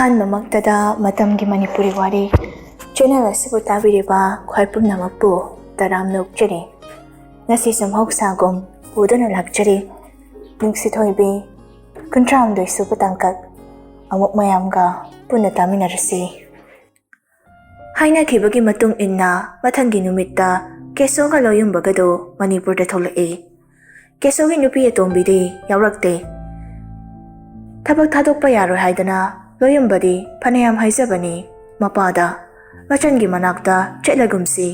ꯑꯍꯥꯟꯕꯃꯛꯇꯗ ꯃꯇꯝꯒꯤ ꯃꯅꯤꯄꯨꯔꯤ ꯋꯥꯔꯤ ꯆꯦꯅꯦꯜ ꯑꯁꯤꯕꯨ ꯇꯥꯕꯤꯔꯤꯕ ꯈ꯭ꯋꯥꯏ ꯄꯨꯝꯅꯃꯛꯄꯨ ꯇꯔꯥꯝꯅ ꯑꯣꯛꯆꯔꯤ. ꯉꯁꯤꯁꯨ ꯃꯍꯧꯁꯥꯒꯨꯝ ꯄꯨꯗꯨꯅ ꯂꯥꯛꯆꯔꯤ ꯅꯨꯡꯁꯤꯊꯣꯏꯕꯤ 38 ꯁꯨꯕ ꯇꯥꯡꯀꯛ. ꯑꯃꯨꯛ ꯃꯌꯥꯝꯒ ꯄꯨꯟꯅ ꯇꯥꯃꯤꯟꯅꯔꯁꯤ. ꯍꯥꯏꯅꯈꯤꯕꯒꯤ ꯃꯇꯨꯡ ꯏꯟꯅ ꯃꯊꯪꯒꯤ ꯅꯨꯃꯤꯠꯇ ꯀꯦꯁꯣꯒ ꯂꯣꯌꯨꯝꯕꯒꯗꯨ ꯃꯅꯤꯄꯨꯔꯗ ꯊꯣꯛꯂꯛꯏ. ꯀꯦꯁꯣꯒꯤ ꯅꯨꯄꯤ ꯑꯇꯣꯝꯕꯤꯗꯤ ꯌꯥꯎꯔꯛꯇꯦ. ꯊꯕꯛ ꯊꯥꯗꯣꯛꯄ ꯌꯥꯔꯣꯏ ꯍꯥꯏꯗꯅ ꯂꯣꯌꯨꯝꯕꯗꯤ ꯐꯅꯌꯥꯝ ꯍꯥꯏꯖꯕꯅꯤ ꯃꯄꯥꯗ ꯃꯆꯟꯒꯤ ꯃꯅꯥꯛꯇ ꯆꯠꯂꯒꯨꯝꯁꯤ,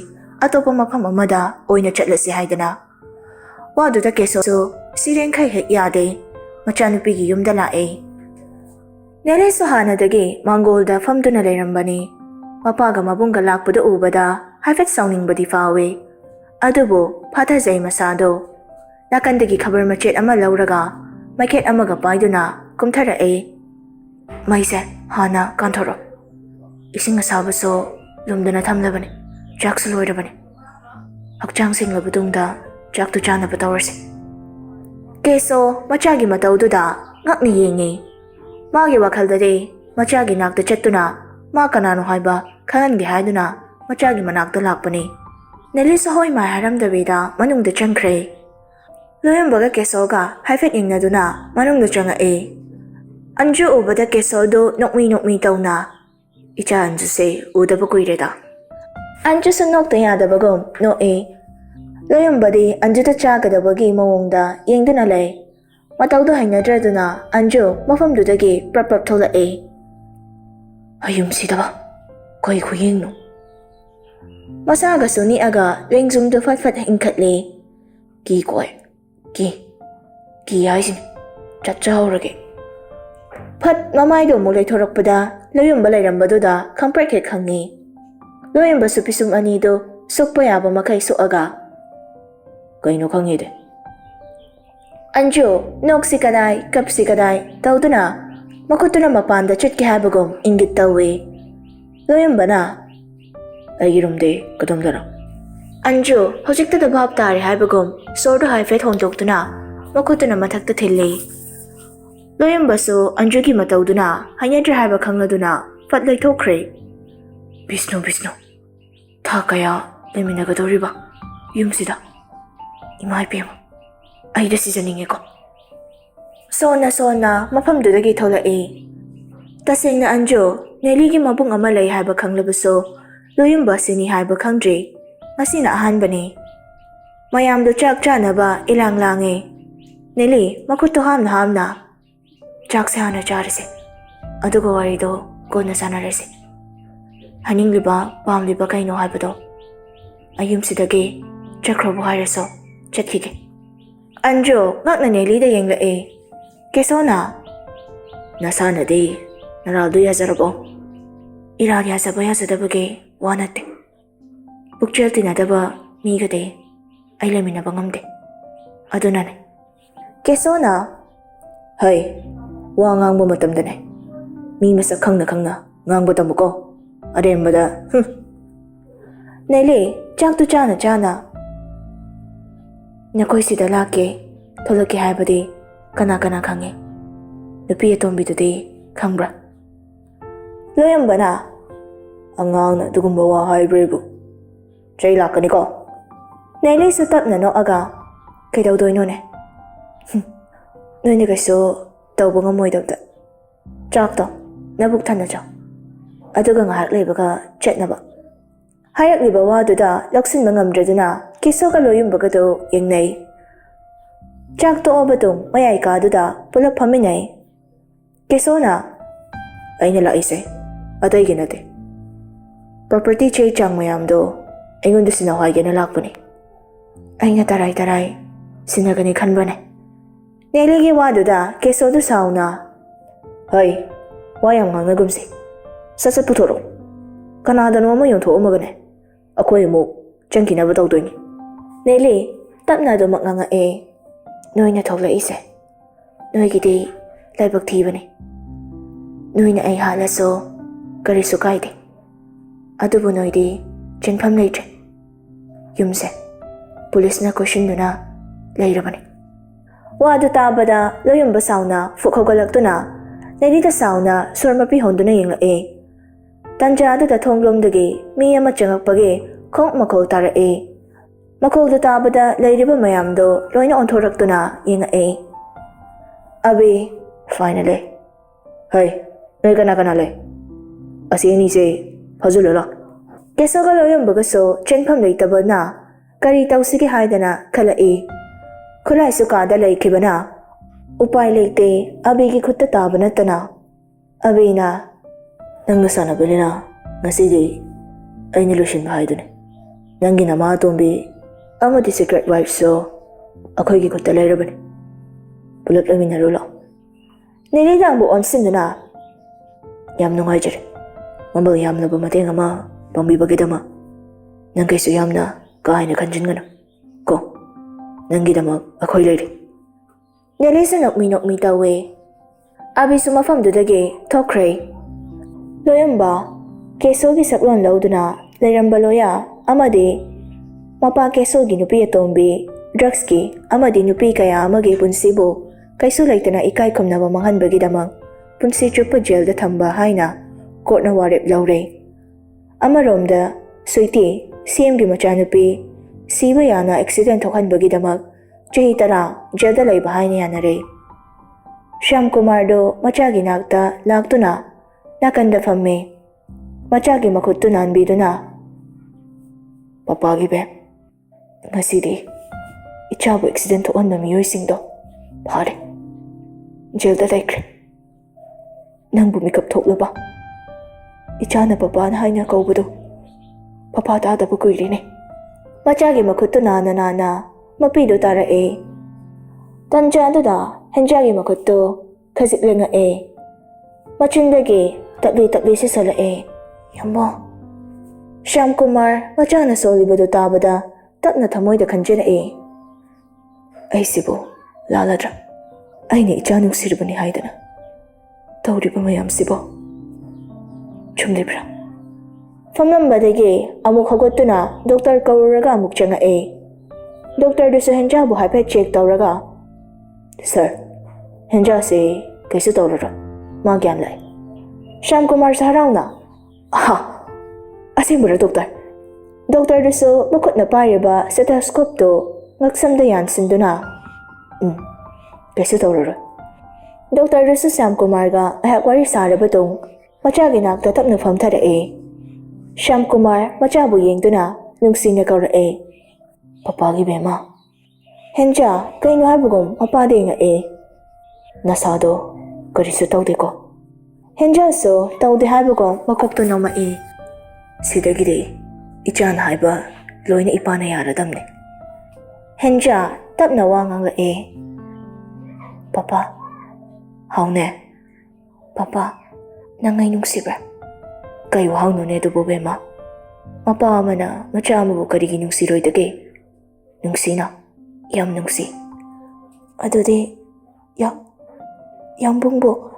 ꯑꯇꯣꯞꯄ ꯃꯐꯝ ꯑꯃꯗ ꯑꯣꯏꯅ ꯆꯠꯂꯁꯤ ꯍꯥꯏꯗꯅ. ꯋꯥꯗꯨꯗ ꯀꯦꯁꯣꯁꯨ ꯁꯤꯔꯦꯡꯈꯩ ꯍꯦꯛ ꯌꯥꯗꯦ. ꯃꯆꯥꯅꯨꯄꯤꯒꯤ ꯌꯨꯝꯗ ꯂꯥꯛꯑꯦ. ꯅꯦꯂꯦꯁꯨ ꯍꯥꯟꯅꯗꯒꯤ ꯃꯥꯡꯒꯣꯜꯗ ꯐꯝꯗꯨꯅ ꯂꯩꯔꯝꯕꯅꯤ. ꯃꯄꯥꯒ ꯃꯕꯨꯡꯒ ꯂꯥꯛꯄꯗ ꯎꯕꯗ ꯍꯥꯏꯐꯦꯠ ꯁꯥꯎꯅꯤꯡꯕꯗꯤ ꯐꯥꯎꯏ. ꯑꯗꯨꯕꯨ ꯐꯥꯊꯖꯩ ꯃꯁꯥꯗꯣ. ꯅꯥꯀꯟꯗꯒꯤ ꯈꯕꯔ ꯃꯆꯦꯠ ꯑꯃ ꯂꯧꯔꯒ ꯃꯩꯈꯦꯠ ꯑꯃꯒ ꯄꯥꯏꯗꯨꯅ ꯀꯨꯝꯊꯔꯛꯑꯦ. ꯃꯩꯁꯦ ꯍꯥꯟꯅ ꯀꯥꯟꯊꯣꯔꯛꯑꯣ. ꯏꯁꯤꯡ ꯑꯁꯥꯕꯁꯨ ꯂꯨꯝꯗꯨꯅ ꯊꯝꯂꯕꯅꯤ. ꯆꯥꯛꯁꯨ ꯂꯣꯏꯔꯕꯅꯤ. ꯍꯛꯆꯥꯡ ꯁꯦꯡꯂꯕ ꯇꯨꯡꯗ ꯆꯥꯛꯇꯨ ꯆꯥꯅꯕ ꯇꯧꯔꯁꯤ. ꯀꯦꯁꯣ ꯃꯆꯥꯒꯤ ꯃꯇꯧꯗꯨꯗ ꯉꯛꯅ ꯌꯦꯡꯉꯤ. ꯃꯥꯒꯤ ꯋꯥꯈꯜꯗꯗꯤ ꯃꯆꯥꯒꯤ ꯅꯥꯛꯇ ꯆꯠꯇꯨꯅ ꯃꯥ ꯀꯅꯥꯅꯣ ꯍꯥꯏꯕ ꯈꯪꯍꯟꯒꯦ ꯍꯥꯏꯗꯨꯅ ꯃꯆꯥꯒꯤ ꯃꯅꯥꯛꯇ ꯂꯥꯛꯄꯅꯤ. ꯅꯦꯂꯤꯁꯨ ꯍꯣꯏ ꯃꯥꯏ ꯍꯥꯏꯔꯝꯗꯕꯤꯗ ꯃꯅꯨꯡꯗ ꯆꯪꯈ꯭ꯔꯦ. ꯂꯣꯌꯨꯝꯕꯒ ꯀꯦꯁꯣꯒ ꯍꯥꯏꯐꯦꯠ ꯌꯦꯡꯅꯗꯨꯅ ꯃꯅꯨꯡꯗ ꯆꯪꯉꯛꯑꯦ. ꯑꯟꯖꯨ ꯎꯕꯗ ꯀꯦꯁꯣꯗꯨ ꯅꯣꯛꯃꯤ ꯇꯧꯅ, "ꯏꯆꯥ ꯑꯟꯖꯨꯁꯦ ꯎꯗꯕ ꯀꯨꯏꯔꯦꯗ." ꯑꯟꯖꯨꯁꯨ ꯅꯣꯛꯇ ꯌꯥꯗꯕꯒꯨꯝ ꯅꯣꯛꯏ. ꯂꯣꯌꯨꯝꯕꯗꯤ ꯑꯟꯖꯨꯗ ꯆꯥꯒꯗꯕꯒꯤ ꯃꯑꯣꯡꯗ ꯌꯦꯡꯗꯨꯅ ꯂꯩ. ꯃꯇꯧꯗꯨ ꯍꯩꯅꯗ꯭ꯔꯗꯨꯅ ꯑꯟꯖꯨ ꯃꯐꯝꯗꯨꯗꯒꯤ ꯄ꯭ꯔꯞ ꯊꯣꯛꯂꯛꯏ. "ꯑꯌꯨꯝꯁꯤꯗꯕ ꯀꯩ ꯈꯨꯌꯦꯡꯅꯣ?" ꯃꯁꯥꯒꯁꯨ ꯅꯤꯛꯑꯒ ꯂꯦꯡꯖꯨꯝꯗꯨ ꯐꯠ ꯏꯟꯈꯠꯂꯤ. ꯀꯤ ꯍꯥꯏꯁꯤꯅꯤ. ꯆꯠꯆꯍꯧꯔꯒꯦ." ꯐꯠ ꯃꯃꯥꯏꯗꯣ ꯑꯃꯨꯛ ꯂꯩꯊꯣꯔꯛꯄꯗ ꯂꯣꯌꯨꯝꯕ ꯂꯩꯔꯝꯕꯗꯨꯗ ꯈꯪꯄ꯭ꯔꯦꯛ ꯍꯦꯛ ꯈꯪꯉꯤ. ꯂꯣꯌꯨꯝꯕꯁꯨ ꯄꯤꯁꯨꯝ ꯑꯅꯤꯗꯨ ꯁꯨꯛꯄ ꯌꯥꯕ ꯃꯈꯩ ꯁꯨꯛꯑꯒ, "ꯀꯩꯅꯣ ꯈꯪꯉꯤꯗꯤ?" ꯑꯟꯖꯨ ꯅꯣꯛꯁꯤ ꯀꯗꯥꯏ ꯀꯞꯁꯤ ꯀꯗꯥꯏ ꯇꯧꯗꯨꯅ ꯃꯈꯨꯠꯇꯨꯅ ꯃꯄꯥꯟꯗ ꯆꯠꯀꯦ ꯍꯥꯏꯕꯒꯨꯝ ꯏꯪꯒꯤꯠ ꯇꯧꯏ. ꯂꯣꯌꯨꯝꯕꯅ, "ꯑꯩꯒꯤ ꯔꯨꯝꯗꯤ ꯀꯗꯣꯝꯗꯅꯣ?" ꯑꯟꯖꯨ ꯍꯧꯖꯤꯛꯇꯗ ꯚꯥꯞ ꯇꯥꯔꯦ ꯍꯥꯏꯕꯒꯨꯝ ꯁꯣꯔꯗꯨ ꯍꯥꯏꯐꯦꯠ ꯍꯣꯡꯗꯣꯛꯇꯨꯅ ꯃꯈꯨꯠꯇꯨꯅ ꯃꯊꯛꯇ ꯊꯤꯜꯂꯤ. ꯂꯣꯌꯨꯝꯕꯁꯨ ꯑꯟꯖꯨꯒꯤ ꯃꯇꯧꯗꯨꯅ ꯍꯩꯅꯗ꯭ꯔꯦ ꯍꯥꯏꯕ ꯈꯪꯂꯗꯨꯅ ꯐꯠ ꯂꯩꯊꯣꯛꯈ꯭ꯔꯦ. ꯕꯤꯁꯅꯨ ꯊꯥ ꯀꯌꯥ ꯂꯩꯃꯤꯟꯅꯒꯗꯧꯔꯤꯕ ꯌꯨꯝꯁꯤꯗ? ꯏꯃꯥ ꯏꯄꯦꯝꯃ, ꯑꯩꯗ ꯁꯤꯖꯅꯤꯡꯉꯦꯀꯣ." ꯁꯣꯟꯅ ꯃꯐꯝꯗꯨꯗꯒꯤ ꯊꯣꯛꯂꯛꯏ. ꯇꯁꯦꯡꯅ ꯑꯟꯖꯨ ꯅꯦꯂꯤꯒꯤ ꯃꯕꯨꯡ ꯑꯃ ꯂꯩ ꯍꯥꯏꯕ ꯈꯪꯂꯕꯁꯨ ꯂꯣꯌꯨꯝꯕ ꯑꯁꯤꯅꯤ ꯍꯥꯏꯕ ꯈꯪꯗ꯭ꯔꯤ. ꯉꯁꯤꯅ ꯑꯍꯥꯟꯕꯅꯤ. ꯃꯌꯥꯝꯗꯨ ꯆꯥꯛ ꯆꯥꯅꯕ ꯏꯂꯥꯡ ꯂꯥꯡꯉꯦ. ꯅꯦꯂꯤ ꯃꯈꯨꯠꯇꯨ ꯍꯥꯝꯅ, "ꯆꯥꯛꯁꯦ ꯍꯥꯟꯅ ꯆꯥꯔꯁꯦ, ꯑꯗꯨꯒ ꯋꯥꯔꯤꯗꯣ ꯀꯣꯟꯅ ꯁꯥꯟꯅꯔꯁꯤ. ꯍꯥꯏꯅꯤꯡꯂꯤꯕ ꯄꯥꯝꯂꯤꯕ ꯀꯩꯅꯣ ꯍꯥꯏꯕꯗꯣ ꯑꯩ ꯌꯨꯝꯁꯤꯗꯒꯤ ꯆꯠꯈ꯭ꯔꯕꯨ ꯍꯥꯏꯔꯁꯨ ꯆꯠꯈꯤꯒꯦ." ꯑꯟꯖꯨ ꯉꯛꯅ ꯅꯦꯂꯤꯗ ꯌꯦꯡꯂꯛꯏ. ꯀꯦꯁꯣꯅ, "ꯅꯁꯥꯅꯗꯤ ꯅꯔꯥꯜꯗꯨ ꯌꯥꯖꯔꯕꯣ? ꯏꯔꯥꯜ ꯌꯥꯖꯕ ꯌꯥꯖꯗꯕꯒꯤ ꯋꯥ ꯅꯠꯇꯦ. ꯄꯨꯛꯆꯦꯜ ꯇꯤꯟꯅꯗꯕ ꯃꯤꯒꯗꯤ ꯑꯩ ꯂꯩꯃꯤꯟꯅꯕ ꯉꯝꯗꯦ. ꯑꯗꯨꯅꯅꯦ." ꯀꯦꯁꯣꯅ, "ꯍꯩ, ꯋꯥ ꯉꯥꯡꯕ ꯃꯇꯝꯗꯅꯦ ꯃꯤ ꯃꯁꯛ ꯈꯪꯅ ꯉꯥꯡꯕ ꯇꯝꯃꯨꯀꯣ. ꯑꯔꯦꯝꯕꯗ ꯅꯦꯂꯤ ꯆꯥꯛꯇꯨ ꯆꯥꯅ, "ꯅꯈꯣꯏ ꯁꯤꯗ ꯊꯣꯛꯂꯛꯀꯦ ꯍꯥꯏꯕꯗꯤ ꯀꯅꯥ ꯈꯪꯉꯤ? ꯅꯨꯄꯤ ꯑꯇꯣꯝꯕꯤꯗꯨꯗꯤ ꯈꯪꯕ꯭ꯔꯥ?" ꯂꯣꯌꯨꯝꯕꯅ, "ꯑꯉꯥꯡꯅ ꯑꯗꯨꯒꯨꯝꯕ ꯋꯥ ꯍꯥꯏꯕ꯭ꯔꯤꯕꯨ? ꯆꯩ ꯂꯥꯛꯀꯅꯤꯀꯣ." ꯅꯦꯂꯤꯁꯨ ꯇꯞꯅ ꯅꯣꯛꯑꯒ, "ꯀꯩꯗꯧꯗꯣꯏꯅꯣꯅꯦ? ꯅꯣꯏꯅ ꯀꯩꯁꯨ ꯇꯧꯕ ꯉꯝꯃꯣꯏꯗꯕꯗ. ꯆꯥꯛꯇꯣ ꯅꯕꯨꯛ ꯊꯟꯅ ꯆꯥꯎ, ꯑꯗꯨꯒ ꯉꯥꯏꯍꯥꯛ ꯂꯩꯕꯒ ꯆꯠꯅꯕ." ꯍꯥꯏꯔꯛꯂꯤꯕ ꯋꯥꯗꯨꯗ ꯂꯧꯁꯤꯟꯕ ꯉꯝꯗ꯭ꯔꯗꯨꯅ ꯀꯦꯁꯣꯒ ꯂꯣꯌꯨꯝꯕꯒꯗꯨ ꯌꯦꯡꯅꯩ. ꯆꯥꯛ ꯇꯣꯛꯑ ꯃꯇꯨꯡ ꯃꯌꯥꯏ ꯀꯥꯗꯨꯗ ꯄꯨꯂꯞ ꯐꯝꯃꯤꯟꯅꯩ. ꯀꯦꯁꯣꯅ, "ꯑꯩꯅ ꯂꯥꯛꯏꯁꯦ ꯑꯇꯩꯒꯤ ꯅꯠꯇꯦ. ꯄ꯭ꯔꯣꯄꯔꯇꯤ ꯆꯦ ꯆꯥꯡ ꯃꯌꯥꯝꯗꯣ ꯑꯩꯉꯣꯟꯗ ꯁꯤꯟꯅꯧ ꯍꯥꯏꯒꯦꯅ ꯂꯥꯛꯄꯅꯤ." "ꯑꯩꯅ ꯇꯔꯥꯏ ꯁꯤꯟꯅꯒꯅꯤ ꯈꯟꯕꯅꯦ." ꯅꯦꯂꯤꯒꯤ ꯋꯥꯗꯨꯗ ꯀꯦꯁꯣꯗꯨ ꯁꯥꯎꯅ, "ꯍꯩ, ꯋꯥ ꯌꯥꯝ ꯉꯥꯡꯅꯒꯨꯝꯁꯤ. ꯁꯠ ꯄꯨꯊꯣꯔꯛꯑꯣ. ꯀꯅꯥꯗꯅꯣ ꯑꯃ ꯌꯣꯟꯊꯣꯛꯑꯝꯃꯒꯅꯦ ꯑꯩꯈꯣꯏ ꯑꯃꯨꯛ ꯆꯪꯈꯤꯅꯕ ꯇꯧꯗꯣꯏꯅꯤ." ꯅꯦꯂꯤ ꯇꯞꯅ ꯑꯗꯨꯃꯛ ꯉꯥꯡꯉꯛꯑꯦ. "ꯅꯣꯏꯅ ꯊꯣꯛꯂꯛꯏꯁꯦ ꯅꯣꯏꯒꯤꯗꯤ ꯂꯥꯏꯕꯛ ꯊꯤꯕꯅꯤ. ꯅꯣꯏꯅ ꯑꯩ ꯍꯥꯠꯂꯁꯨ ꯀꯔꯤꯁꯨ ꯀꯥꯏꯗꯦ. ꯑꯗꯨꯕꯨ ꯅꯣꯏꯗꯤ ꯆꯦꯟꯐꯝ ꯂꯩꯇ꯭ꯔꯦ. ꯌꯨꯝꯁꯦ ꯄꯨꯂꯤꯁꯅ ꯀꯣꯏꯁꯤꯟꯗꯨꯅ ꯂꯩꯔꯕꯅꯤ." ꯋꯥꯗꯨ ꯇꯥꯕꯗ ꯂꯣꯌꯨꯝꯕ ꯁꯥꯎꯅ ꯐꯨꯛ ꯍꯧꯒꯠꯂꯛꯇꯨꯅ Nerida sauna surmapi honduna yinglae. Tanja aduda thonglomdagi mi ama changakpagi khong makhol tarae. Makhol da tabada leiriba mayamdo loina onthoraktuna yingae. Abi, finally. Hey, noi kana le. Asi ni se phajulala. Kesoga loyambaga so chenpham leitaba na kari tausigi haidana khalae. Khulai su kada leikibana. Upai leite abigi khutta tabana tana. Abina nang nasanabelina ngasidi aini lushin haidune. Nangi nama tombi amadi secret wife so akhoi gi khutta leirabani. Pulap laminarula. Nerida ambu onsinduna yam nungaijare. Mambal yamna ba mateng ama pambibagidama. Nang kaisu yamna kaina kanjingana. Ko nangidama akhoi leiri. Nelisa nokmi tawe. Abi sumafam dudage thokre. Loyamba kesogi saklon lauduna leiramba loya amade mapa kesogi nupi atombi drugs ki amade nupi kaya amage punsibo kaisu laitana ikai khomnaba manghanbagidamang punsi chupa jail da thamba haina court na warep laure. Amaromda Suiti CM gi machanupi siba yana accident thokhanbagidamak chahi tara jail da laiba haina yanare. Shyam Kumar do machagi nakta laktuna nakanda famme machagi makhuttu nanbiduna papagi be ngasidi ichabu accident thokhanba miyoisingdo phare jail da laikre. Nangbu mikap thoklaba ichana papa na haina kaubado papa tadaba kuirine. Machagi makhuttu nana mapido tarae. Tanja duda henjagi makhuttu khajik lengae. Machindagi tabli sisalae. Yambo Shyam Kumar machana solibado tabada tapna thamoida khanjanae. Aisibu laladra aini icha nuksiribani haidana tawriba mayamsibo chumlibra. Famlambadagi amuk hogottuna doctor kaururaga amuk changae. Doctor dusu henjabu haipet check tawraga sir henja se kaisu tawrara ma gyan lai. Shyam Kumar sa harauna aha asibura doctor dusu makut na pariba stethoscope to ngaksamda yansinduna kaisu tawrara. Doctor dusu Shyam Kumar ga ahak wari sarabatung machagi nakta tapna famtharae. Shyam Kumar machabu yengduna nungsina kaurae. Papagi bema henja kaino habugum mapade ngae. Nasado karisu tawdeko. Henja so tawde habugum makopto namae. Sidagide ichan haiba loina ipana yaradamne. Henja tapna wangang lae. Papa haune papa nangai nungsibra kayo hauno ne dubo bema mapa amana macha amu karigi nungsiroidage nungsina yam nungsi adudi yam bungbo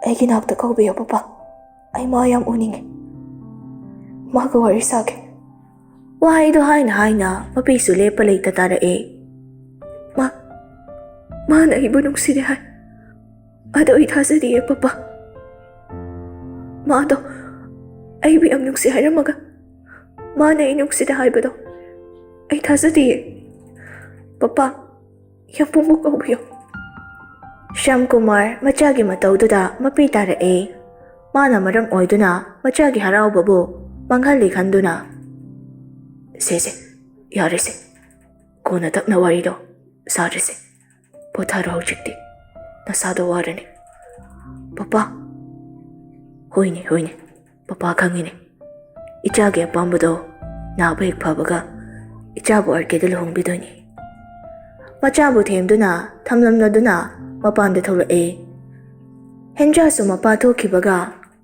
aigi nakta kaubiyo papa ay ma yam uninge maga wari sake wahaido haina mapisu lepa leita tarae ma na ibo nungsini hai ado ithasadiye papa ma do ay biyam nungsi haramaga ma na inungsida haibado ay thasadiye papa yampumbu kaubiyo. Shyam Kumar machagi matawduda mapitarae. Mana maram oiduna machagi haraubabu manghali khanduna. Sese yarese kona takna warido sarese potharo hojikti nasado warane. Papa hoine papa khangine ichage apambado naba hek phabaga ichabu arkeda luhongbidoni. Machabu themduna thamlamnaduna mapanda tholae. Henja su mapa thokibaga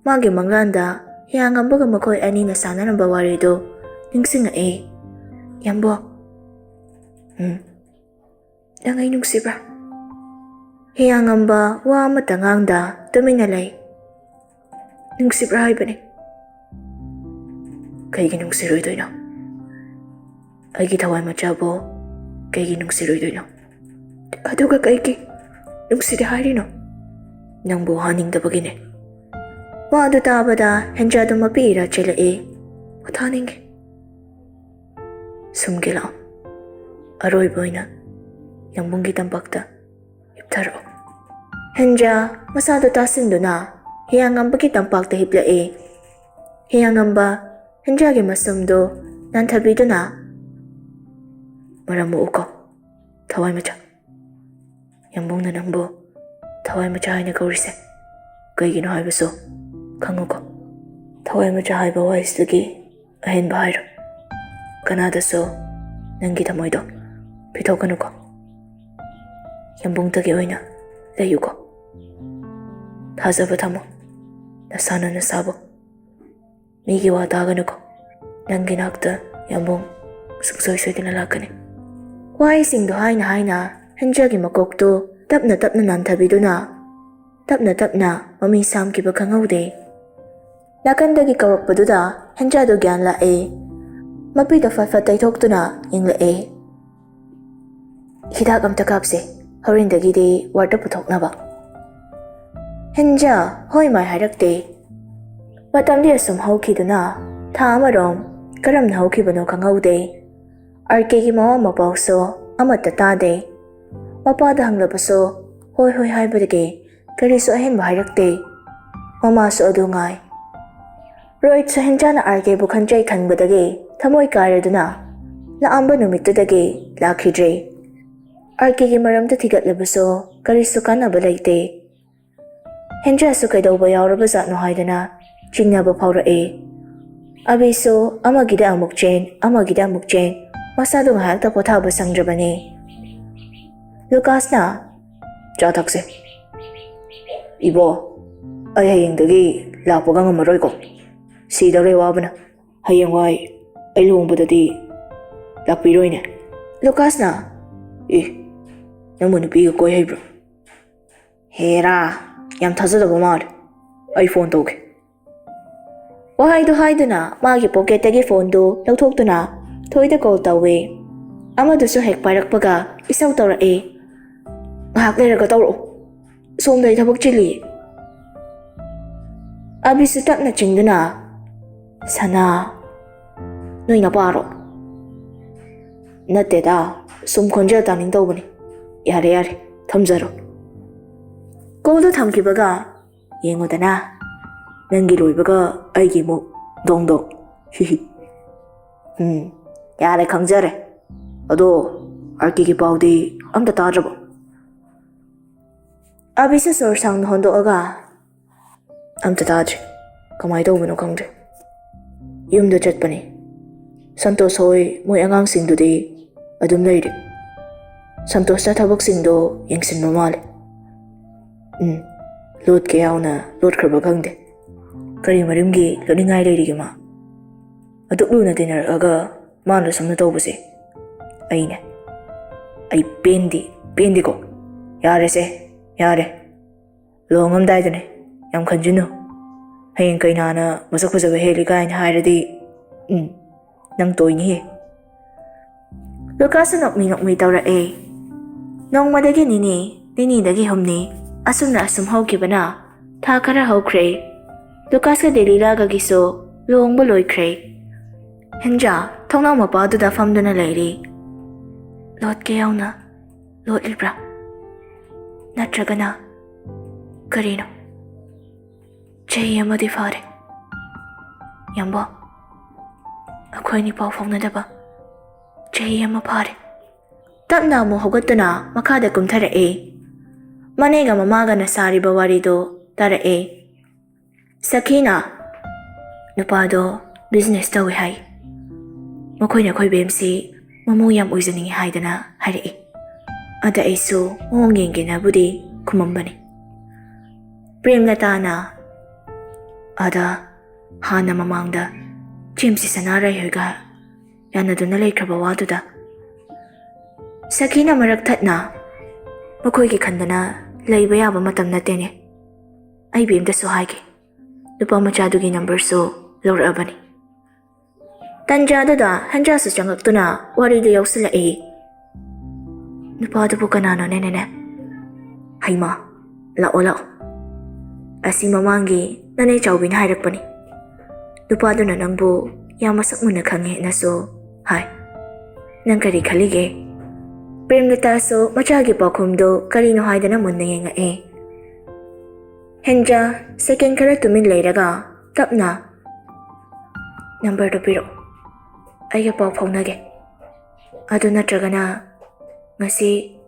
mage manglanda hiyangambaga makhoi ani na sanaramba warido ningsingae. Yambo nangai nungsibra hiyangamba wa matangangda tumina lay nungsibra haibane. Kaigi nungsiroidoino aigi thawai machabo kaigi nungsiroidoino aduga kaigi nungside harino Nangbu haningdabagine. Wadu tabada Henjadu mapira chelae. Pothaninge. Sumge lao. Aroi boina. Yangbunggi tampakta. Iptaro. Henja masado tasinduna. Hiyangambagi tampakta hiplae. Hiyangamba Henjagi masumdo nanthabiduna. Maramu uko. Thawai macha. Yangbungna nangbu. Thawai macha haina kaurise. Kaigino haibaso. Kanguko. Thawai macha haiba waisdagi. Ahen bahayro. Kanada so. Nangi tamoido. Pithokanuko. Yangbungtagi oina. Layuko. Thazaba thamo. Nasana nasabo. Migi wa daganuko. Nangi nakta yangbung. Suksoy-soy lakani. Waisingdo haina Henjagi makokto tapna nanthabiduna. Tapna mami samkiba khangaude. Nakandagi kawakpaduda Henjado gyan lae. Mapida fatfat taithoktuna yinglae. Hidak amta kapse. Horindagide warta puthoknaba. Henja hoi mai hairakte. Matamdi asum haukiduna. Tha amarom karamna haukibano khangaude. Arkegi mawa mapauso amata tade. Mapada hanglabaso hoi haibadage kariso ahenba hairakte. Mamaso adungai. Roit sa Henjana arke bukhanjay khanbadage thamoi kairaduna. Laamba numittudage lakhidre. Arkegi maramda thigatlabaso kariso kanaba laite. Henja su kaidauba yauraba zatno haidana chingnaba phawrae. Abiso amagida amuk chen. Masado ngahakta pothaba sangrabane. Lucas na. Cha thakse. Ibo. Ay hayengdagi lakpaga ngamaroy ko. Sidare wabana. Hayengwai ay lumbadadi lakpiroy ne. Lucas na. Namu nupiga koy haybro. Hera. Yam thazadaba mar. Ay phone toge. Wahaydo hayduna magi pocketagi phone do lauthokduna thoida call tawe. Amadusu hek pairakpaga isaw tawrae. Ngahak leraka tawro. Somday thabak chili. Abisu tapna chingduna. Sana. Noy na paro. Nateda sum khonjal taning tawbani. Yare thamjaro. Calldo thamkibaga yengodana. Nangi loibaga aigi mo dong. Hihi. Yare khangzare. Ado arkigi paudi amta tadrabo. Abisa sorsang hondo aga. Amta tadre. Kamay tawbano khangdre. Yumda chatpani. Santos hoy moy angang singdudi adum layri. Santos na thabak singdo yengsin mamale. Lot kaya na lot kraba khangde. Kari marimgi loningai layri ma. Aduklu na dinner aga maano samna tawbase. Ayne. Ay pendi ko. Yare. Longam daidane. Yam khanjino. Hayeng kainana masak fazaba heli kain hairadi. Nang toy niye. Lucas nokmi tawrae. Nongmadagi nini dagi humni. Asum haukibana. Tha khara haukre. Lucas ka deliraga giso longba loikre. Henja thongnaw mapaduda famduna layri. Lot kayauna. Lot ilbra. Natragana. Karino. Chahi amadi fare. Yamba. Akoy ni pao fawnadaba. Chahi ama fare. Tapna mo hogatuna makada kumtharae. Manega mamaga na sariba warido tarae. Sakina. Nupado business tawi hai. Makoy na koy BMC mamuyam uizaningi haidana hairi. Ada aisu mongengena budi kumambani. Premlata na ada hana mamangda Jimsi sanara yoga yana duna laikraba waduda. Sakina maraktatna makoy ki khandana laiba yaba matam natene. Ay bimda so haigi. Lupa machadugi number so lorabani. Tanjada da hanja sa changaktuna wari da yausila Nupado po kanano nene. Hayma, lao. Asi mamanggi nanay chawbin hairakpani. Nupaduna nangbu yang masak muna khange na so hai. Nang kari khalige. Premlata so machagi pakhumdo karino haidana munna yenga e. Henja second kara tumin leiraga tapna number to piro. Aiga paw phaunage. Adu natragana ngasi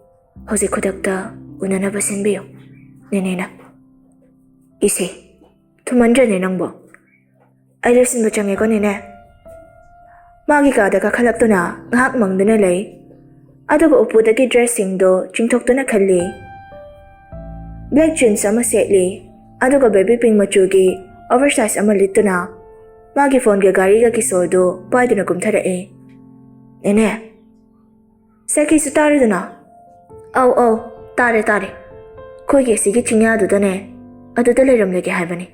hojik khudakta unanaba sinbiyo. Nenena. Isi, tumandrane nangbo. Ay lesin ba change ko nene? Magi kada ka khalakto na ngahak mangduna lay. Adugo upudagi dressing do chingthokto na khalli. Black jeans ama setli. Adugo baby pink machugi oversize ama litto na. Magi phone ga gari ga kisodo paiduna kumthara e. Nene. Saki su tare duna. Au tare. Koi ge sigi chingya du dane. Aduda leiramlege haibani.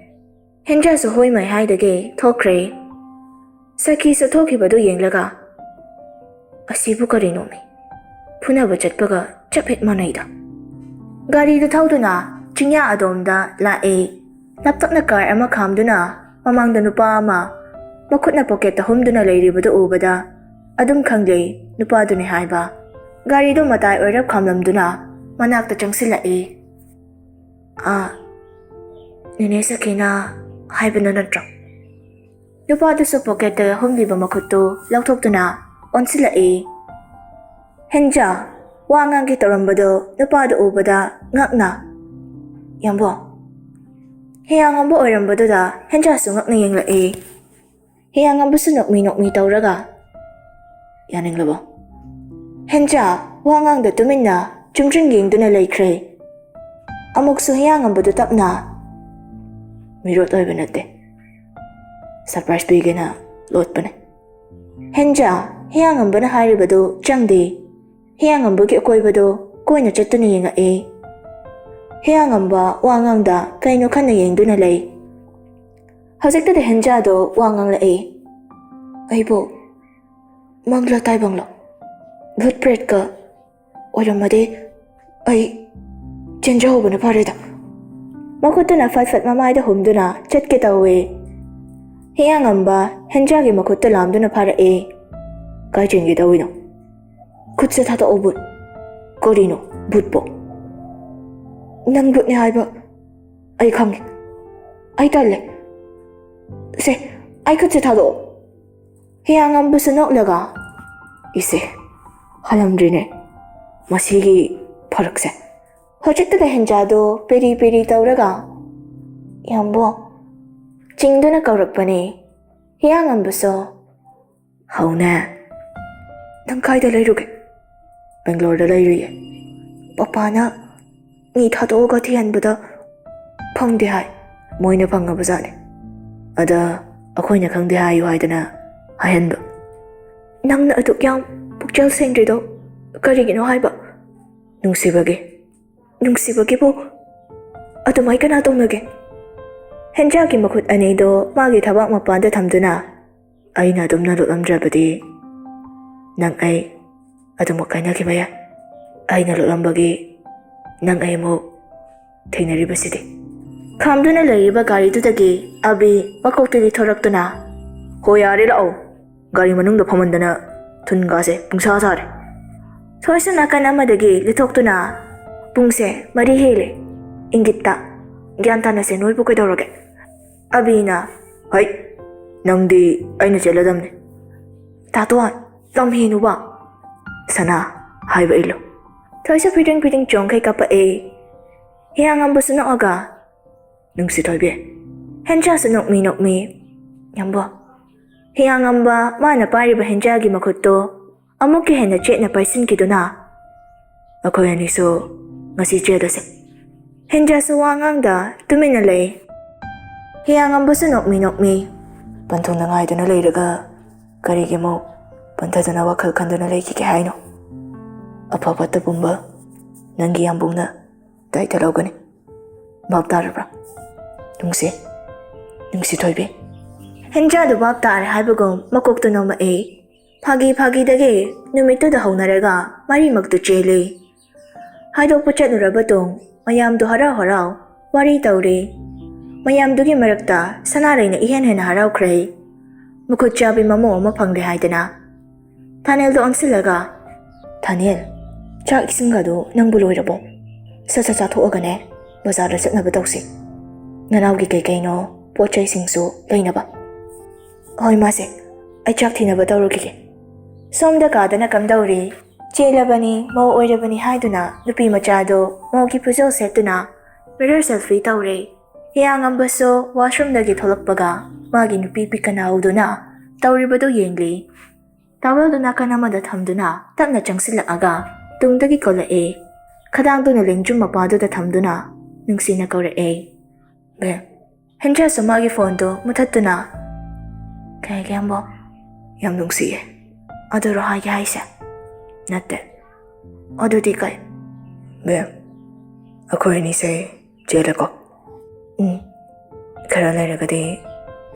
Henja su hoi mai haidage thokre. Saki su thokibadu yenglaga. Asibu karino mi. Phunaba chatpaga chaphet manaida. Gari du thauduna chingya adomda la e. Laptakna car ama khamduna mamangda nupa ama makhutna pocket humduna leiribadu ubada adum khanglei nupa duni haiba. Gari du matai oirap khamlamduna manakta changsila e. Nene Sakina haibana natra. Nupa du su pocket da humliba makhutu lauthokduna onsila e. Henja wangang ki torambado nupa du ubada ngakna. Yambo. Hiyangambo oirambado da henja su ngakna yengla e. Hiyangambo su nokmi tauraga. Yaninglabo. Henja wangang da tuminna chumchung yengduna laikre. Amok su hiyangambado tapna. Mirot oiba nate. Surprise bigana lotpane. Henja hiyangambana hairibado changdi. Hiyangambagi akoibado koina chattuna yenga e. Hiyangamba wangangda kaino khanna yengduna lay. Hawjekta da henja do wangangla e. Aibo mangla taibangla. Bhut pret ka oiramade ai chenja hobana pareda. Makutuna fat mamai da humduna chatke tawe. Hiyangamba henjagi makutta lamduna para e. Kai chengi tawino. Kutsa thata obut. Korino butpo. Nang but ni haiba. Ay khangi. Ay talle. Se ay kutsa thado. Hiyangamba sanok laga. Ise halamdrine. Masigi parakse. Hojekta henjado peri tauraga. Yambo. Chingduna kaurakpani. Hiyangambuso. Hauna. Nang kaida layruge. Bangalore da layruye. Papana. Ni thadooga thiyanbada. Phangde hai. Moina phangabazane. Ada akoina khangde hayu haidana. Hayanba. Nangna atuk yang pukchal sengrido. Karigino haiba. Nungsibagi po. Atumay ka na tumnage. Henjagi makut anido magi thabak mapanda thamduna. Ay na dumna lulamdrabadi. Nang ay atumok na kibaya. Ay na lulambagi. Nang ay mo thainaribasidi. Khamduna layriba gari dudagi abi makoktili thoraktuna. Hoyari lao. Gari manungda phamandana thungase pungsa sare. Thoisa nakan amadagi lithoktuna Pungse mari hele. Ingitta. Gyantana se noibu kaidorage. Abina. Hai. Nangdi aina cheladamne. Tatuan. Lamhinu ba. Sana. Haiba ilo. Thoisa piting chong kay kapa e. Hiyangambo sunok aga. Nungsi toibe. Henja sunok mi. Yambo. Hiyangamba mana pariba henjagi makuto. Amuki hena chet na paisin kiduna. Ako yan iso. Ngasi chedase. Henja su wangangda tumina lay. Hiyangamba sunok mi. Pantong na ngay duna layraga. Karigi mo. Pantadana wakal kanduna lay kiki haino. Apapata bumba. Nanggi yambong na. Tay talaw gani. Babdarabra. Nungsi toibe. Henja do babdar haibagong makokto no ma e. Phagi dage numito da haunaraga mari magto chele. Haidok pachat nurabatong mayam do haraw wari taure. ꯃꯌꯥꯝꯗꯨꯒꯤ ꯃꯔꯛꯇ ꯁꯅꯥꯔꯩꯅ ꯏꯍꯦꯟ ꯍꯦꯟꯅ ꯍꯔꯥꯎꯈ꯭ꯔꯦ. ꯃꯈꯨꯠ ꯆꯥꯕꯤ ꯃꯃꯧ ꯑꯃ ꯐꯪꯂꯦ ꯍꯥꯏꯗꯅ. ꯊꯥꯅꯦꯜꯗꯣ ꯑꯣꯟꯁꯤꯜꯂꯒ, ꯊꯥꯅꯦꯜ, ꯆꯥꯛ ꯏꯁꯤꯡꯒꯗꯣ ꯅꯪꯕꯨ ꯂꯣꯏꯔꯕꯣ? ꯁꯠ ꯁꯠ ꯆꯥꯊꯣꯛꯑꯒꯅꯦ ꯕꯖꯥꯔꯗ ꯆꯠꯅꯕ ꯇꯧꯁꯤ. ꯅꯅꯥꯎꯒꯤ ꯀꯩꯀꯩꯅꯣ ꯄꯣꯠ ꯆꯩꯁꯤꯡꯁꯨ ꯂꯩꯅꯕ. ꯍꯣꯏ ꯃꯥꯁꯦ, ꯑꯩ ꯆꯥꯛ ꯊꯤꯅꯕ ꯇꯧꯔꯨꯈꯤꯒꯦ. ꯁꯣꯝꯗ ꯀꯥꯗꯅ ꯀꯝꯗꯧꯔꯤ? ꯆꯦꯜꯂꯕꯅꯤ, ꯃꯧ ꯑꯣꯏꯔꯕꯅꯤ ꯍꯥꯏꯗꯨꯅ ꯅꯨꯄꯤ ꯃꯆꯥꯗꯣ ꯃꯧꯒꯤ ꯐꯤꯖꯣꯜ ꯁꯦꯠꯇꯨꯅ ꯃꯤꯔꯔ ꯁꯦꯜꯐꯤ ꯇꯧꯔꯦ. ꯍꯤꯌꯥꯡꯉꯝꯕꯁꯨ ꯋꯥꯁꯔꯨꯝꯗꯒꯤ ꯊꯣꯛꯂꯛꯄꯒ ꯃꯥꯒꯤ ꯅꯨꯄꯤ ꯄꯤꯀꯅꯥꯎꯗꯨꯅ ꯇꯧꯔꯤꯕꯗꯨ ꯌꯦꯡꯂꯤ. ꯇꯥꯋꯦꯜꯗꯨ ꯅꯥꯀꯟ ꯑꯃꯗ ꯊꯝꯗꯨꯅ ꯇꯞꯅ ꯆꯪꯁꯤꯜꯂꯛꯑꯒ ꯇꯨꯡꯗꯒꯤ ꯀꯧꯂꯛꯑꯦ. ꯈꯗꯥꯡꯗꯨꯅ ꯂꯦꯡꯖꯨꯝ ꯃꯄꯥꯗꯨꯗ ꯊꯝꯗꯨꯅ ꯅꯨꯡꯁꯤꯅ ꯀꯧꯔꯛꯑꯦ. ꯕꯦꯝ. ꯍꯦꯟꯖꯥꯁꯨ ꯃꯥꯒꯤ ꯐꯣꯟꯗꯨ ꯃꯨꯊꯠꯇꯨꯅ, ꯀꯩꯒꯤ ꯑꯝꯕꯣ? ꯌꯥꯝ ꯅꯨꯡꯁꯤꯌꯦ. ꯑꯗꯨꯔꯣ ꯍꯥꯏꯒꯦ ꯍꯥꯏꯁꯦ? ꯅꯠꯇꯦ. ꯑꯗꯨꯗꯤ ꯀꯩ? ꯕꯦꯝ, ꯑꯩꯈꯣꯏ ꯑꯅꯤꯁꯦ ꯆꯦꯜꯂꯦꯀꯣ? ꯈꯔ ꯂꯩꯔꯒꯗꯤ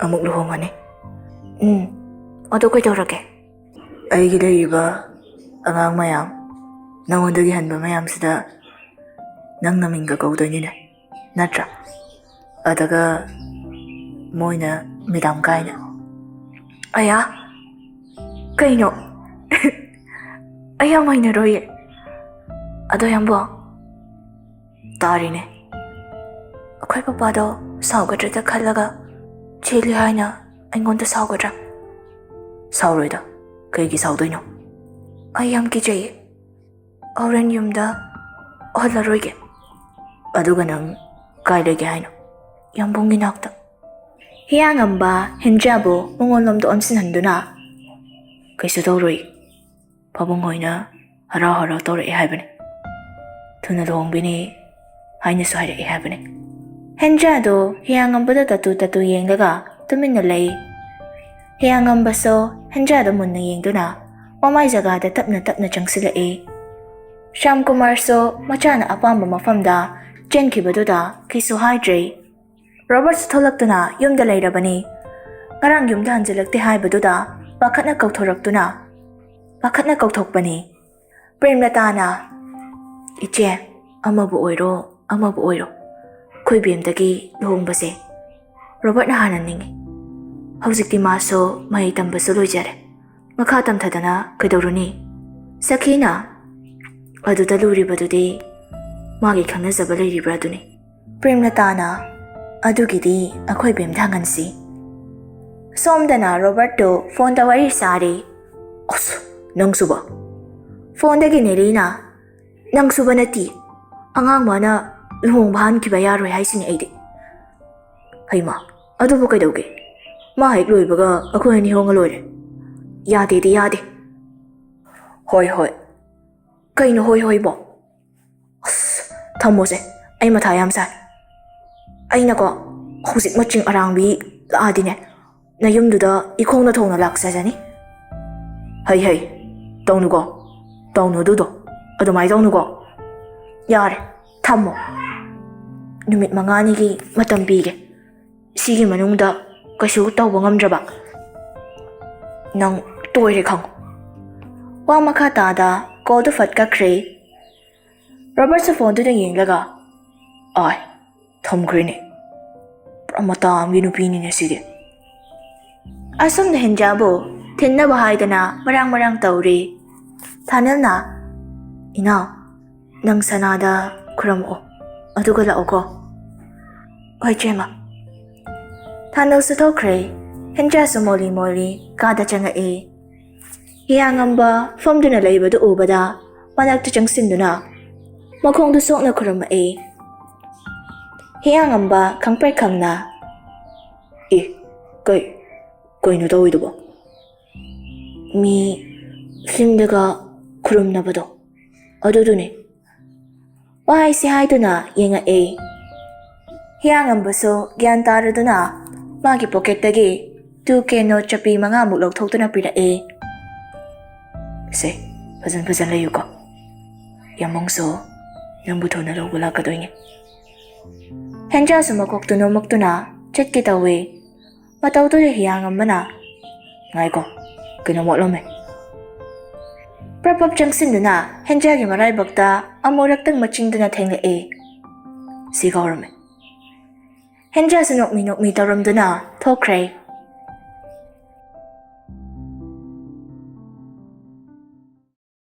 ꯑꯃꯨꯛ ꯂꯨꯍꯣꯡꯒꯅꯤ. ꯑꯗꯨ ꯀꯩꯗꯧꯔꯒꯦ? ꯑꯩꯒꯤ ꯂꯩꯔꯤꯕ ꯑꯉꯥꯡ ꯃꯌꯥꯝ, ꯅꯉꯣꯟꯗꯒꯤ ꯍꯟꯕ ꯃꯌꯥꯝꯁꯤꯗ ꯅꯪ ꯅꯃꯤꯡꯒ ꯀꯧꯗꯣꯏꯅꯤꯅꯦ, ꯅꯠꯇ꯭ꯔꯥ? ꯑꯗꯨꯒ ꯃꯣꯏꯅ ꯃꯦꯗꯥꯝ ꯀꯥꯏꯅ. ꯑꯌꯥ, ꯀꯩꯅꯣ? ꯑꯩ ꯌꯥꯝ ꯍꯩꯅꯔꯣꯏꯌꯦ. ꯑꯗꯣ ꯌꯥꯝꯕꯣ, ꯇꯥꯔꯤꯅꯦ. ꯑꯩꯈꯣꯏ ꯄꯄꯥꯗꯣ ꯁꯥꯎꯒꯗ꯭ꯔꯗ ꯈꯜꯂꯒ ꯆꯦꯜꯂꯤ ꯍꯥꯏꯅ ꯑꯩꯉꯣꯟꯗ ꯁꯥꯎꯒꯗ꯭ꯔꯥ? ꯁꯥꯎꯔꯣꯏꯗ. ꯀꯩꯒꯤ ꯁꯥꯎꯗꯣꯏꯅꯣ? ꯑꯩ ꯌꯥꯝ ꯀꯤꯖꯩꯌꯦ. ꯍꯣꯔꯦꯟ ꯌꯨꯝꯗ ꯍꯜꯂꯔꯣꯏꯒꯦ. ꯑꯗꯨꯒ ꯅꯪ ꯀꯥꯏ ꯂꯩꯒꯦ ꯍꯥꯏꯅꯣ? ꯌꯥꯝꯕꯨꯡꯒꯤ ꯅꯥꯛꯇ. ꯍꯤꯌꯥꯡꯉꯝꯕ ꯍꯦꯟꯖꯥꯕꯨ ꯃꯉꯣꯟꯂꯣꯝꯗ ꯑꯣꯟꯁꯤꯟꯍꯟꯗꯨꯅ, ꯀꯩꯁꯨ ꯇꯧꯔꯣꯏ. ꯄꯥꯕꯨꯡ ꯍꯣꯏꯅ ꯍꯔꯥꯎ ꯍꯔꯥꯎ ꯇꯧꯔꯛꯑꯦ ꯍꯥꯏꯕꯅꯤ. ꯊꯨꯅ ꯂꯨꯍꯣꯡꯕꯤꯅꯤ ꯍꯥꯏꯅꯁꯨ ꯍꯥꯏꯔꯛꯑꯦ ꯍꯥꯏꯕꯅꯤ. ꯍꯦꯟꯖꯥꯗꯣ ꯍꯤꯌꯥꯡꯉꯝꯕꯗ ꯇꯠꯇꯨ ꯇꯠꯇꯨ ꯌꯦꯡꯂꯒ ꯇꯨꯃꯤꯟꯅ ꯂꯩ. ꯍꯤꯌꯥꯡꯉꯝꯕꯁꯨ ꯍꯦꯟꯖꯥꯗ ꯃꯨꯟꯅ ꯌꯦꯡꯗꯨꯅ ꯃꯃꯥꯏ ꯖꯒꯥꯗ ꯇꯞꯅ ꯇꯞꯅ ꯆꯪꯁꯤꯜꯂꯛꯏ. ꯁ꯭ꯌꯥꯝꯀꯨꯃꯥꯔꯁꯨ ꯃꯆꯥꯅ ꯑꯄꯥꯝꯕ ꯃꯐꯝꯗ ꯆꯦꯟꯈꯤꯕꯗꯨꯗ ꯀꯩꯁꯨ ꯍꯥꯏꯗ꯭ꯔꯦ. ꯔꯣꯕꯔꯠꯁꯨ ꯊꯣꯛꯂꯛꯇꯨꯅ ꯌꯨꯝꯗ ꯂꯩꯔꯕꯅꯤ. ꯉꯔꯥꯡ ꯌꯨꯝꯗ ꯍꯟꯖꯤꯜꯂꯛꯇꯦ ꯍꯥꯏꯕꯗꯨꯗ ꯄꯥꯈꯠꯅ ꯀꯧꯊꯣꯛꯄꯅꯤ. ꯄ꯭ꯔꯦꯝꯂꯇꯥꯅ, ꯏꯆꯦ, ꯑꯃꯕꯨ ꯑꯣꯏꯔꯣ ꯑꯩꯈꯣꯏ ꯕꯦꯝꯗꯒꯤ ꯂꯨꯍꯣꯡꯕꯁꯦ ꯔꯣꯕꯔꯠꯅ ꯍꯥꯟꯅꯅꯤꯡꯉꯤ. ꯍꯧꯖꯤꯛꯇꯤ ꯃꯥꯁꯨ ꯃꯍꯩ ꯇꯝꯕꯁꯨ ꯂꯣꯏꯖꯔꯦ. ꯃꯈꯥ ꯇꯝꯊꯗꯅ ꯀꯩꯗꯧꯔꯨꯅꯤ? ꯁꯈꯤꯅ, ꯑꯗꯨꯗ ꯂꯨꯔꯤꯕꯗꯨꯗꯤ ꯃꯥꯒꯤ ꯈꯪꯅꯖꯕ ꯂꯩꯔꯤꯕ꯭ꯔꯥ ꯑꯗꯨꯅꯤ. ꯄ꯭ꯔꯦꯝꯂꯇꯥꯅ, ꯑꯗꯨꯒꯤꯗꯤ ꯑꯩꯈꯣꯏ ꯕꯦꯝꯗ ꯍꯪꯍꯟꯁꯤ. ꯁꯣꯝꯗꯅ ꯔꯣꯕꯔꯠꯇꯨ ꯐꯣꯟꯗ ꯋꯥꯔꯤ ꯁꯥꯔꯤ. ꯑꯁ, ꯅꯪꯁꯨꯕ? ꯐꯣꯟꯗꯒꯤ ꯅꯦꯔꯤꯅ, ꯅꯪꯁꯨꯕ ꯅꯠꯇꯤ. ꯑꯉꯥꯡ ꯃꯥꯅ ꯂꯨꯍꯣꯡꯕ ꯍꯟꯈꯤꯕ ꯌꯥꯔꯣꯏ ꯍꯥꯏꯁꯤꯅꯤ ꯑꯩꯗꯤ. ꯍꯩꯃꯥ, ꯑꯗꯨꯕꯨ ꯀꯩꯗꯧꯒꯦ? ꯃꯥ ꯍꯦꯛ ꯂꯣꯏꯕꯒ ꯑꯩꯈꯣꯏ ꯑꯅꯤ ꯍꯣꯡꯉ ꯂꯣꯏꯔꯦ. ꯌꯥꯗꯦꯗꯤ ꯌꯥꯗꯦ. ꯍꯣꯏ. ꯀꯩꯅꯣ ꯍꯣꯏꯕꯣ? ꯑꯁ, ꯊꯝꯃꯣꯁꯦ, ꯑꯩ ꯃꯊꯥ ꯌꯥꯝ ꯁꯥꯏ. ꯑꯩꯅꯀꯣ ꯍꯧꯖꯤꯛ ꯃꯆꯤꯡ ꯑꯔꯥꯡꯕꯤ ꯂꯥꯛꯑꯗꯤꯅꯦ ꯅꯌꯨꯝꯗꯨꯗ ꯏꯈꯣꯡꯅ ꯊꯣꯡꯅ ꯂꯥꯛꯆꯖꯅꯤ. ꯍꯩ, ꯇꯧꯅꯨ ꯑꯗꯨꯗꯣ. ꯑꯗꯨꯃꯥꯏꯅ ꯇꯧꯅꯨꯀꯣ. ꯌꯥꯔꯦ, ꯊꯝꯃꯣ. ꯅꯨꯃꯤꯠ 5ꯅꯤꯒꯤ ꯃꯇꯝ ꯄꯤꯒꯦ. ꯁꯤꯒꯤ ꯃꯅꯨꯡꯗ ꯀꯩꯁꯨ ꯇꯧꯕ ꯉꯝꯗ꯭ꯔꯕ ꯅꯪ ꯇꯣꯏꯔꯦ ꯈꯪꯉꯨ. ꯋꯥ ꯃꯈꯥ ꯇꯥꯗ ꯀꯣꯜꯗꯨ ꯐꯠ ꯀꯛꯈ꯭ꯔꯦ. ꯔꯣꯕꯔꯠꯁꯨ ꯐꯣꯟꯗꯨꯗ ꯌꯦꯡꯂꯒ, ꯊꯝꯈ꯭ꯔꯦꯅꯦ. ꯄꯨꯔꯥ ꯃꯇꯥ ꯑꯃꯒꯤ ꯅꯨꯄꯤꯅꯤꯅꯦ ꯁꯤꯗꯤ. ꯑꯁꯣꯝꯗ ꯍꯦꯟꯖꯥꯕꯨ ꯊꯤꯟꯅꯕ ꯍꯥꯏꯗꯅ ꯃꯔꯥꯡ ꯇꯧꯔꯤ. ꯊꯥꯅꯦꯜꯅ, ꯏꯅꯥꯎ, ꯅꯪ ꯁꯅꯥꯗ ꯈꯨꯔꯨꯝꯃꯛꯑꯣ, ꯑꯗꯨꯒ ꯂꯥꯛꯑꯣꯀꯣ. ꯍꯣꯏ ꯆꯦꯃ. ꯊꯥꯅꯦꯜꯁꯨ ꯊꯣꯛꯈ꯭ꯔꯦ. ꯍꯦꯟꯖꯥꯁꯨ ꯃꯣꯜꯂꯤ ꯀꯥꯗ ꯆꯪꯉꯛꯏ. ꯍꯤꯌꯥꯡꯉꯝꯕ ꯐꯝꯗꯨꯅ ꯂꯩꯕꯗꯨ ꯎꯕꯗ ꯃꯅꯥꯛꯇ ꯆꯪꯁꯤꯟꯗꯨꯅ ꯃꯈꯣꯡꯗꯨ ꯁꯣꯛꯅ ꯈꯨꯔꯨꯝꯃꯛꯏ. ꯍꯤꯌꯥꯡꯉꯝꯕ ꯈꯪꯄ꯭ꯔꯦꯛ ꯈꯪꯅ, ꯀꯩꯅꯣ ꯇꯧꯋꯤꯗꯨꯕꯣ? ꯃꯤ ꯐꯤꯜꯝꯗꯒ ꯈꯨꯔꯨꯝꯅꯕꯗꯣ ꯑꯗꯨꯗꯨꯅꯦ. ꯋꯥꯍꯩꯁꯤ ꯍꯥꯏꯗꯨꯅ ꯌꯦꯡꯉꯛꯏ. ꯍꯤꯌꯥꯡꯉꯝꯕꯁꯨ ꯒ꯭ꯌꯥꯟ ꯇꯥꯔꯗꯨꯅ ꯃꯥꯒꯤ ꯄꯣꯀꯦꯠꯇꯒꯤ 2K ꯅꯣꯠ ꯆꯞꯄꯤ 5 ꯂꯧꯊꯣꯛꯇꯨꯅ ꯄꯤꯔꯛꯏ. ꯁꯦ, ꯐꯖꯅ ꯂꯩꯌꯨꯀꯣ. ꯌꯥꯃꯣꯡꯁꯨ ꯅꯪꯕꯨ ꯊꯨꯅ ꯂꯧꯕ ꯂꯥꯛꯀꯗꯣꯏꯅꯤ. ꯍꯦꯟꯖꯥꯁꯨ ꯃꯀꯣꯛꯇꯨ ꯅꯣꯝꯃꯛꯇꯨꯅ ꯆꯠꯀꯦ ꯇꯧꯏ. ꯃꯇꯧꯗꯨꯗ ꯍꯤꯌꯥꯡꯉꯝꯕꯅ, ꯉꯥꯏꯀꯣ, ꯀꯩꯅꯣ ꯃꯣꯠꯂꯝꯃꯦ. ꯄ꯭ꯔꯞ ꯆꯪꯁꯤꯟꯗꯨꯅ ꯍꯦꯟꯖꯥꯒꯤ ꯃꯔꯥꯏꯕꯛꯇ ꯑꯃꯨꯔꯛꯇꯪ ꯃꯆꯤꯟꯗꯨꯅ ꯊꯦꯡꯂꯛꯏ. ꯁꯤ ꯀꯥꯎꯔꯝꯃꯦ. ꯍꯦꯟꯗ꯭ꯔꯥꯁꯨ ꯅꯣꯛꯃꯤ ꯇꯧꯔꯝꯗꯨꯅ ꯊꯣꯛꯈ꯭ꯔꯦ꯫